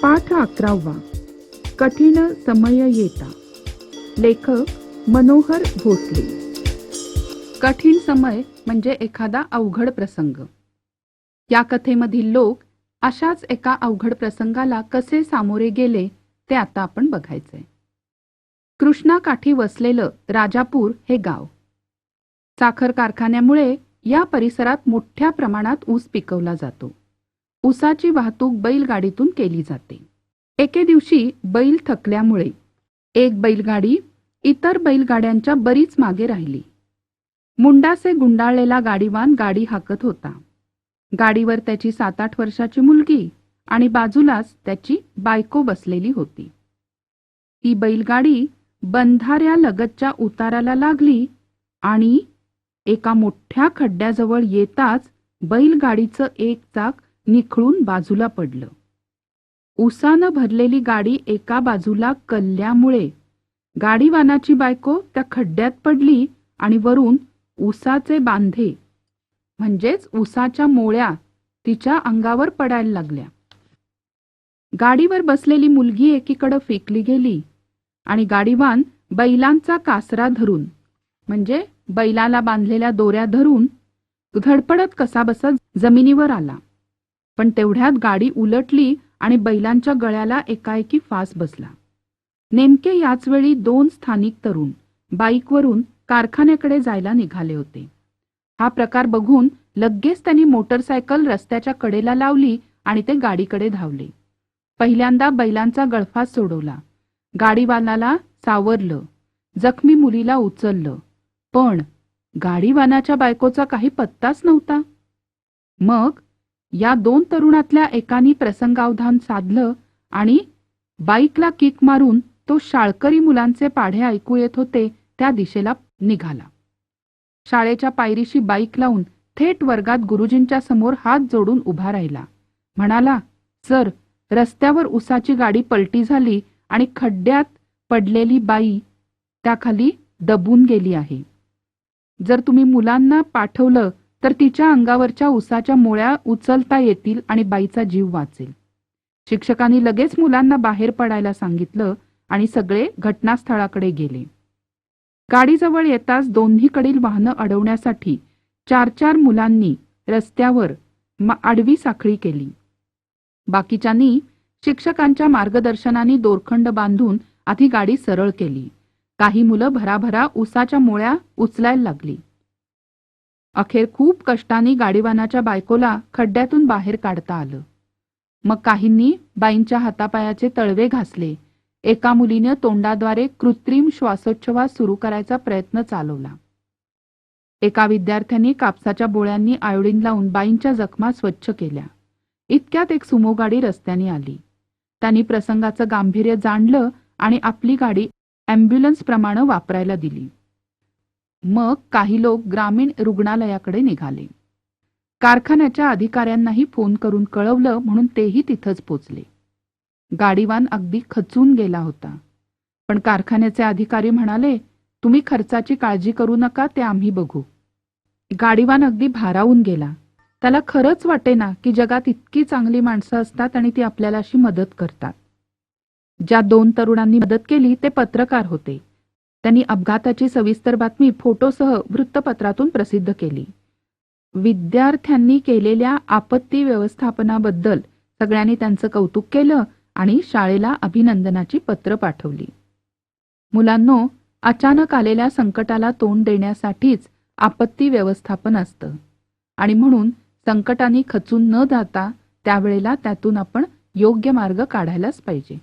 पाठ 11वा. कठीण समय येता. लेखक मनोहर भोसले. कठीण समय म्हणजे एखादा अवघड प्रसंग. या कथेमधील लोक अशाच एका अवघड प्रसंगाला कसे सामोरे गेले ते आता आपण बघायचंय. कृष्णाकाठी वसलेलं राजापूर हे गाव. साखर कारखान्यामुळे या परिसरात मोठ्या प्रमाणात ऊस पिकवला जातो. ऊसाची वाहतूक बैलगाडीतून केली जाते. एके दिवशी बैल थकल्यामुळे एक बैलगाडी इतर बैलगाड्यांच्या बरीच मागे राहिली. मुंडासे गुंडाळलेला गाडीवान गाडी हाकत होता. गाडीवर त्याची 7-8 वर्षाची मुलगी आणि बाजूलाच त्याची बायको बसलेली होती. ती बैलगाडी बंधाऱ्यालगतच्या उताराला लागली आणि एका मोठ्या खड्ड्याजवळ येताच बैलगाडीचं एक चाक निखळून बाजूला पडलं. उसानं भरलेली गाडी एका बाजूला कल्ल्यामुळे गाडीवानाची बायको त्या खड्ड्यात पडली आणि वरून उसाचे बांधे म्हणजेच उसाच्या मोळ्या तिच्या अंगावर पडायला लागल्या. गाडीवर बसलेली मुलगी एकीकडे फेकली गेली आणि गाडीवान बैलांचा कासरा धरून म्हणजे बैलाला बांधलेल्या दोऱ्या धरून धडपडत कसाबसा जमिनीवर आला. पण तेवढ्यात गाडी उलटली आणि बैलांच्या गळ्याला एकाएकी फास बसला. नेमके याच वेळी 2 स्थानिक तरुण बाईकवरून कारखान्याकडे जायला निघाले होते. हा प्रकार बघून लगेच त्यांनी मोटरसायकल रस्त्याच्या कडेला लावली आणि ते गाडीकडे धावले. पहिल्यांदा बैलांचा गळफास सोडवला. गाडीवानाला सावरलं. जखमी मुलीला उचललं. पण गाडीवानाच्या बायकोचा काही पत्ताच नव्हता. मग या 2 तरुणातल्या एकाने प्रसंगावधान साधलं आणि बाईकला किक मारून तो शाळकरी मुलांचे पाढे ऐकू येत होते त्या दिशेला निघाला. शाळेच्या पायरीशी बाईक लावून थेट वर्गात गुरुजींच्या समोर हात जोडून उभा राहिला. म्हणाला, सर, रस्त्यावर उसाची गाडी पलटी झाली आणि खड्ड्यात पडलेली बाई त्याखाली दबून गेली आहे. जर तुम्ही मुलांना पाठवलं तर तिच्या अंगावरच्या उसाच्या मोळ्या उचलता येतील आणि बाईचा जीव वाचेल. शिक्षकांनी लगेच मुलांना बाहेर पडायला सांगितलं आणि सगळे घटनास्थळाकडे गेले. गाडीजवळ येताच दोन्हीकडील वाहनं अडवण्यासाठी 4-4 मुलांनी रस्त्यावर आडवी साखळी केली. बाकीच्यांनी शिक्षकांच्या मार्गदर्शनाने दोरखंड बांधून आधी गाडी सरळ केली. काही मुलं भराभरा उसाच्या मोळ्या उचलायला लागली. अखेर खूप कष्टाने गाडीवानाच्या बायकोला खड्ड्यातून बाहेर काढता आलं. मग काहींनी बाईंच्या हातापायाचे तळवे घासले. एका मुलीने तोंडाद्वारे कृत्रिम श्वासोच्छवास सुरू करायचा प्रयत्न चालवला. एका विद्यार्थ्यांनी कापसाच्या बोळ्यांनी आयोडीन लावून बाईंच्या जखमा स्वच्छ केल्या. इतक्यात एक सुमो गाडी रस्त्याने आली. त्यांनी प्रसंगाचं गांभीर्य जाणलं आणि आपली गाडी ॲम्ब्युलन्स प्रमाणे वापरायला दिली. मग काही लोक ग्रामीण रुग्णालयाकडे निघाले. कारखान्याच्या अधिकाऱ्यांनाही फोन करून कळवलं म्हणून तेही तिथंच पोचले. गाडीवान अगदी खचून गेला होता. पण कारखान्याचे अधिकारी म्हणाले, तुम्ही खर्चाची काळजी करू नका, ते आम्ही बघू. गाडीवान अगदी भारावून गेला. त्याला खरंच वाटेना की जगात इतकी चांगली माणसं असतात आणि ती आपल्याला अशी मदत करतात. ज्या 2 तरुणांनी मदत केली ते पत्रकार होते. त्यांनी अपघाताची सविस्तर बातमी फोटोसह वृत्तपत्रातून प्रसिद्ध केली. विद्यार्थ्यांनी केलेल्या आपत्ती व्यवस्थापनाबद्दल सगळ्यांनी त्यांचं कौतुक केलं आणि शाळेला अभिनंदनाची पत्र पाठवली. मुलांनो, अचानक आलेल्या संकटाला तोंड देण्यासाठीच आपत्ती व्यवस्थापन असतं आणि म्हणून संकटाने खचून न जाता त्यावेळेला त्यातून आपण योग्य मार्ग काढायलाच पाहिजे.